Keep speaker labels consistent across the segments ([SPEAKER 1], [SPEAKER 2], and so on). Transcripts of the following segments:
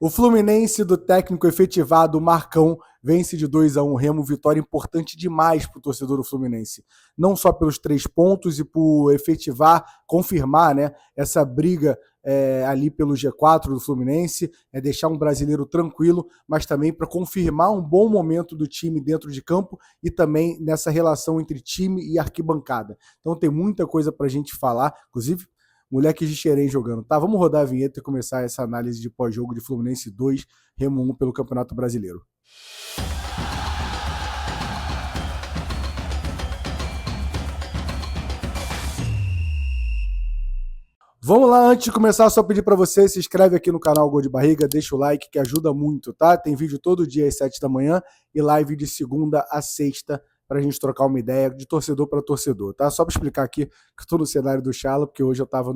[SPEAKER 1] O Fluminense do técnico efetivado Marcão vence de 2-1 Remo, vitória importante demais para o torcedor do Fluminense. Não só pelos 3 pontos e por efetivar, confirmar, né, essa briga ali pelo G4 do Fluminense, deixar um brasileiro tranquilo, mas também para confirmar um bom momento do time dentro de campo e também nessa relação entre time e arquibancada. Então tem muita coisa para a gente falar, inclusive moleques de Xerém jogando. Tá, vamos rodar a vinheta e começar essa análise de pós-jogo de Fluminense 2, Remo 1 pelo Campeonato Brasileiro. Vamos lá, antes de começar, só pedir para você, se inscreve aqui no canal Gol de Barriga, deixa o like que ajuda muito, tá? Tem vídeo todo dia às 7 da manhã e live de segunda a sexta para a gente trocar uma ideia de torcedor para torcedor, tá? Só para explicar aqui que estou no cenário do Charla, porque hoje eu tava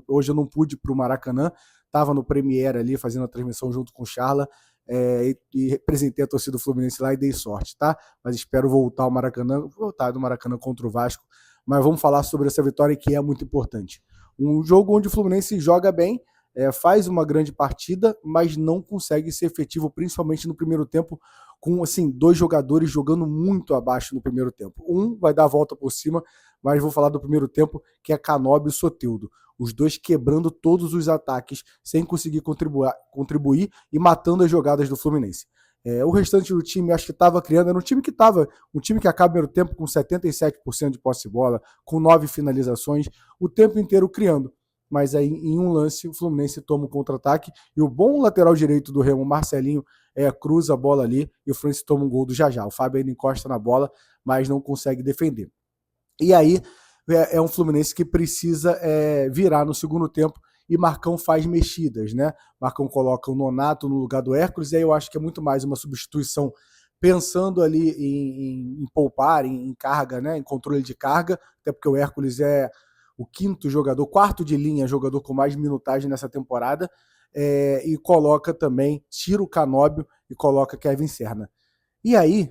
[SPEAKER 1] hoje eu não pude ir pro Maracanã, tava no Premiere ali fazendo a transmissão junto com o Charla e representei a torcida do Fluminense lá e dei sorte, tá? Mas espero voltar do Maracanã contra o Vasco, mas vamos falar sobre essa vitória que é muito importante. Um jogo onde o Fluminense joga bem, faz uma grande partida, mas não consegue ser efetivo, principalmente no primeiro tempo, com assim, 2 jogadores jogando muito abaixo no primeiro tempo. Um vai dar a volta por cima, mas vou falar do primeiro tempo, que é Canóbio e Soteldo. Os dois quebrando todos os ataques, sem conseguir contribuir e matando as jogadas do Fluminense. O restante do time, acho que estava criando, era um time que acaba o primeiro tempo com 77% de posse de bola, com 9 finalizações, o tempo inteiro criando. Mas aí, em um lance, o Fluminense toma um contra-ataque e o bom lateral direito do Remo, Marcelinho, cruza a bola ali e o Fluminense toma um gol do Jajá. O Fábio ainda encosta na bola, mas não consegue defender. E aí, é um Fluminense que precisa virar no segundo tempo e Marcão faz mexidas, né? Marcão coloca o Nonato no lugar do Hércules, e aí eu acho que é muito mais uma substituição pensando ali em poupar, em carga, né? Em controle de carga, até porque o Hércules é o quarto de linha, jogador com mais minutagem nessa temporada, e coloca também, tira o Canóbio e coloca Kevin Serna. E aí,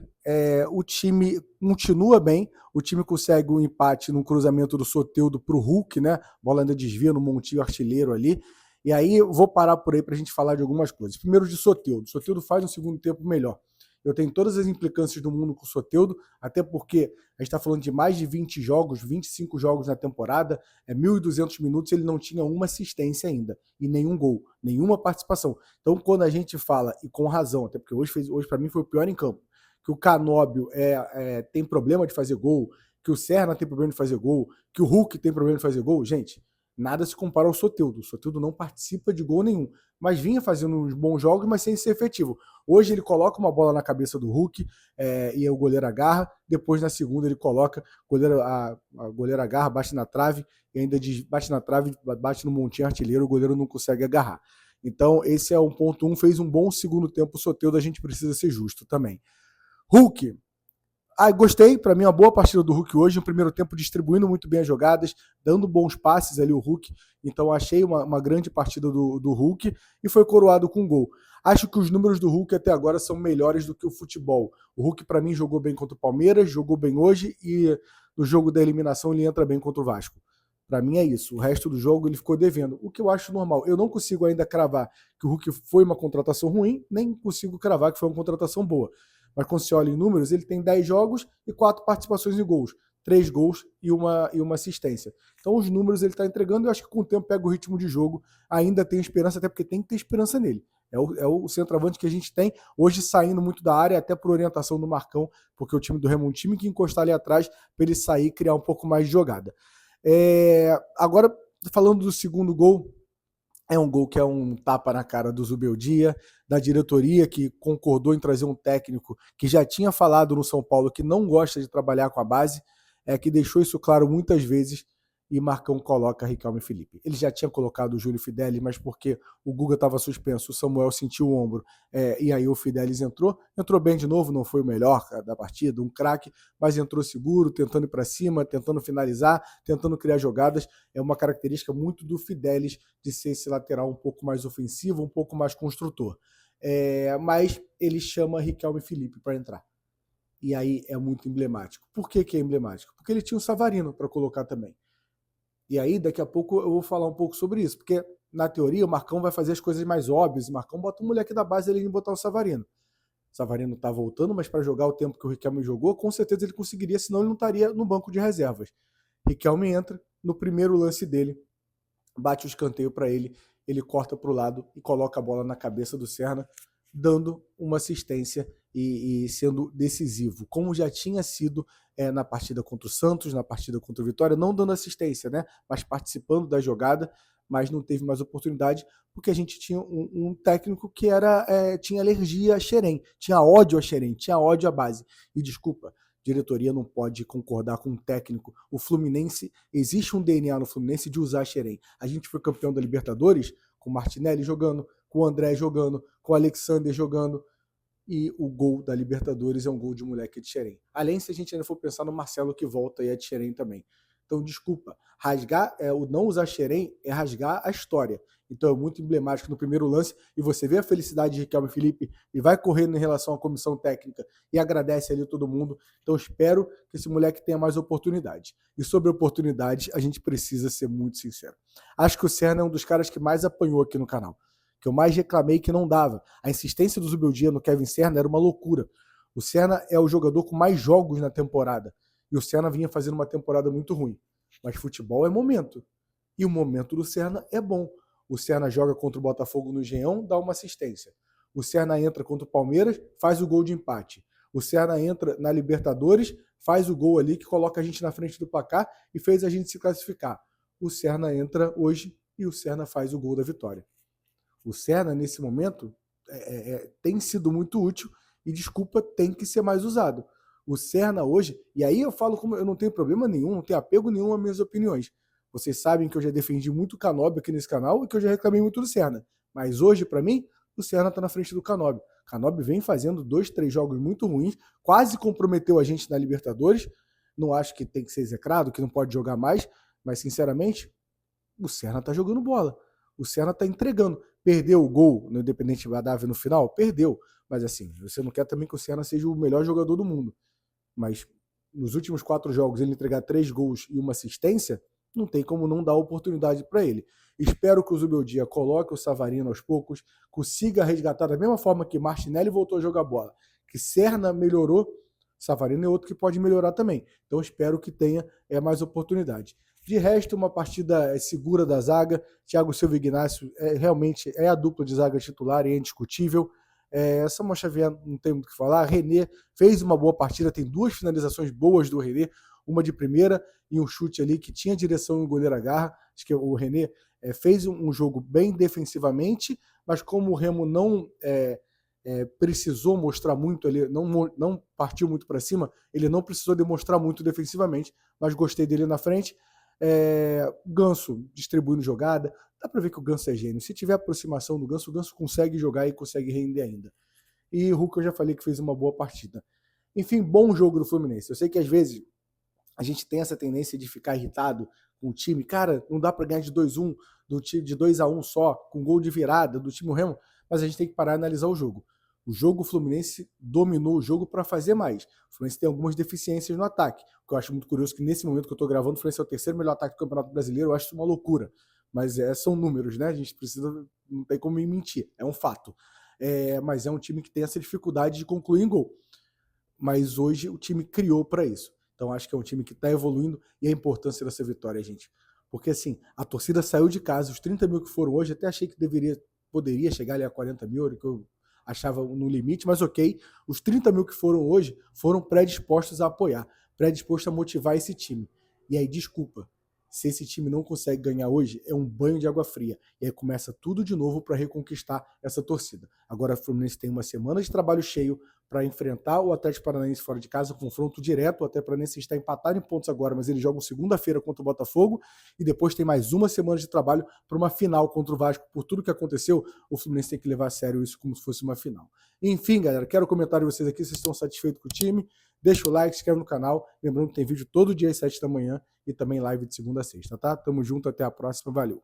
[SPEAKER 1] o time continua bem, o time consegue um empate num cruzamento do Soteldo para o Hulk, né? A bola ainda desvia no montinho artilheiro ali. E aí eu vou parar por aí para a gente falar de algumas coisas. Primeiro de Soteldo. Soteldo faz um segundo tempo melhor. Eu tenho todas as implicâncias do mundo com o Soteldo, até porque a gente está falando de mais de 20 jogos, 25 jogos na temporada, 1.200 minutos, ele não tinha uma assistência ainda, e nenhum gol, nenhuma participação. Então, quando a gente fala, e com razão, até porque hoje para mim foi o pior em campo, que o Canóbio tem problema de fazer gol, que o Serna tem problema de fazer gol, que o Hulk tem problema de fazer gol, gente, nada se compara ao Soteldo. O Soteldo não participa de gol nenhum, mas vinha fazendo uns bons jogos, mas sem ser efetivo. Hoje ele coloca uma bola na cabeça do Hulk e o goleiro agarra, depois na segunda ele coloca, a goleiro agarra, bate na trave, e ainda bate na trave, bate no montinho artilheiro, o goleiro não consegue agarrar. Então esse é um ponto 1, fez um bom segundo tempo o Soteldo, a gente precisa ser justo também. Hulk, gostei, para mim uma boa partida do Hulk hoje, no primeiro tempo distribuindo muito bem as jogadas, dando bons passes ali o Hulk, então achei uma grande partida do Hulk e foi coroado com gol. Acho que os números do Hulk até agora são melhores do que o futebol. O Hulk para mim jogou bem contra o Palmeiras, jogou bem hoje e no jogo da eliminação ele entra bem contra o Vasco. Para mim é isso, o resto do jogo ele ficou devendo, o que eu acho normal. Eu não consigo ainda cravar que o Hulk foi uma contratação ruim, nem consigo cravar que foi uma contratação boa. Mas quando se olha em números, ele tem 10 jogos e 4 participações em gols. 3 gols e uma assistência. Então os números ele está entregando e eu acho que com o tempo pega o ritmo de jogo. Ainda tem esperança, até porque tem que ter esperança nele. É o centroavante que a gente tem, hoje saindo muito da área, até por orientação do Marcão, porque o time do Remo é um time que encostar ali atrás para ele sair e criar um pouco mais de jogada. Agora, falando do segundo gol, é um gol que é um tapa na cara do Zubeldia, da diretoria que concordou em trazer um técnico que já tinha falado no São Paulo que não gosta de trabalhar com a base, que deixou isso claro muitas vezes, e Marcão coloca Riquelme e Felipe. Ele já tinha colocado o Júlio Fidelis, mas porque o Guga estava suspenso, o Samuel sentiu o ombro, e aí o Fidelis entrou bem de novo, não foi o melhor da partida, um craque, mas entrou seguro, tentando ir para cima, tentando finalizar, tentando criar jogadas. É uma característica muito do Fidelis de ser esse lateral um pouco mais ofensivo, um pouco mais construtor. Mas ele chama Riquelme e Felipe para entrar. E aí é muito emblemático. Por que é emblemático? Porque ele tinha o Savarino para colocar também. E aí, daqui a pouco, eu vou falar um pouco sobre isso, porque na teoria, o Marcão vai fazer as coisas mais óbvias. O Marcão bota o moleque da base ali e botar o Savarino. O Savarino tá voltando, mas para jogar o tempo que o Riquelme jogou, com certeza ele conseguiria, senão ele não estaria no banco de reservas. Riquelme entra, no primeiro lance dele, bate o escanteio para ele corta para o lado e coloca a bola na cabeça do Serna, dando uma assistência e sendo decisivo, como já tinha sido na partida contra o Santos, na partida contra o Vitória, não dando assistência, né, mas participando da jogada, mas não teve mais oportunidade, porque a gente tinha um técnico que tinha alergia a Xerém, tinha ódio a Xerém, tinha ódio à base. E desculpa, diretoria não pode concordar com um técnico. O Fluminense, existe um DNA no Fluminense de usar Xerém. A gente foi campeão da Libertadores com o Martinelli jogando, com o André jogando, com o Alexander jogando, e o gol da Libertadores é um gol de moleque de Xerém. Além, se a gente ainda for pensar no Marcelo que volta e é de Xerém também. Então, desculpa, rasgar, o não usar Xerém é rasgar a história. Então é muito emblemático no primeiro lance, e você vê a felicidade de Riquelme Felipe e vai correndo em relação à comissão técnica e agradece ali todo mundo. Então espero que esse moleque tenha mais oportunidade. E sobre oportunidade, a gente precisa ser muito sincero. Acho que o Serna é um dos caras que mais apanhou aqui no canal, que eu mais reclamei que não dava. A insistência do Zubeldia no Kevin Serna era uma loucura. O Serna é o jogador com mais jogos na temporada, e o Serna vinha fazendo uma temporada muito ruim. Mas futebol é momento, e o momento do Serna é bom. O Serna joga contra o Botafogo no Engenhão, dá uma assistência. O Serna entra contra o Palmeiras, faz o gol de empate. O Serna entra na Libertadores, faz o gol ali que coloca a gente na frente do placar e fez a gente se classificar. O Serna entra hoje e o Serna faz o gol da vitória. O Serna, nesse momento, tem sido muito útil e, desculpa, tem que ser mais usado. O Serna hoje, e aí eu falo como eu não tenho problema nenhum, não tenho apego nenhum às minhas opiniões. Vocês sabem que eu já defendi muito o Canóbio aqui nesse canal e que eu já reclamei muito do Serna. Mas hoje, para mim, o Serna está na frente do Canóbio. O Canóbio vem fazendo 2, 3 jogos muito ruins, quase comprometeu a gente na Libertadores. Não acho que tem que ser execrado, que não pode jogar mais, mas sinceramente, o Serna está jogando bola. O Serna está entregando. Perdeu o gol no Independente Rivadavia no final? Perdeu. Mas assim, você não quer também que o Serna seja o melhor jogador do mundo. Mas nos últimos 4 jogos ele entregar 3 gols e uma assistência, não tem como não dar oportunidade para ele. Espero que o Zubeldia coloque o Savarino aos poucos, consiga resgatar da mesma forma que Martinelli voltou a jogar bola, que Serna melhorou, Savarino é outro que pode melhorar também. Então espero que tenha mais oportunidade. De resto, uma partida segura da zaga. Thiago Silva e Ignacio realmente é a dupla de zaga titular e é indiscutível. Samuel Xavier não tem muito o que falar. René fez uma boa partida, tem 2 finalizações boas do René, uma de primeira e um chute ali que tinha direção e o goleiro agarra. Acho que o René fez um jogo bem defensivamente, mas como o Remo não precisou mostrar muito ali, não partiu muito para cima, ele não precisou demonstrar muito defensivamente, mas gostei dele na frente. Ganso distribuindo jogada, dá para ver que o Ganso é gênio. Se tiver aproximação do Ganso, o Ganso consegue jogar e consegue render ainda. E o Hulk eu já falei que fez uma boa partida. Enfim, bom jogo do Fluminense. Eu sei que às vezes a gente tem essa tendência de ficar irritado com o time. Cara, não dá para ganhar de 2-1, do time de 2-1 só, com gol de virada do time Remo, mas a gente tem que parar e analisar o jogo. O jogo, o Fluminense dominou o jogo para fazer mais. O Fluminense tem algumas deficiências no ataque. O que eu acho muito curioso que nesse momento que eu estou gravando, o Fluminense é o 3º melhor ataque do Campeonato Brasileiro. Eu acho isso uma loucura. Mas são números, né? A gente precisa, não tem como mentir. É um fato. Mas é um time que tem essa dificuldade de concluir em gol. Mas hoje o time criou para isso. Então acho que é um time que está evoluindo e a importância dessa vitória, gente. Porque assim, a torcida saiu de casa, os 30 mil que foram hoje, até achei que poderia chegar ali a 40 mil, que eu achava no limite, mas ok, os 30 mil que foram hoje foram predispostos a apoiar, predispostos a motivar esse time. E aí, desculpa, se esse time não consegue ganhar hoje, é um banho de água fria. E aí começa tudo de novo para reconquistar essa torcida. Agora o Fluminense tem uma semana de trabalho cheio para enfrentar o Atlético Paranaense fora de casa, confronto direto. O Atlético Paranaense está empatado em pontos agora, mas eles jogam segunda-feira contra o Botafogo e depois tem mais uma semana de trabalho para uma final contra o Vasco. Por tudo que aconteceu, o Fluminense tem que levar a sério isso como se fosse uma final. Enfim, galera, quero comentário de vocês aqui, vocês estão satisfeitos com o time? Deixa o like, se inscreve no canal. Lembrando que tem vídeo todo dia às 7 da manhã e também live de segunda a sexta, tá? Tamo junto, até a próxima, valeu!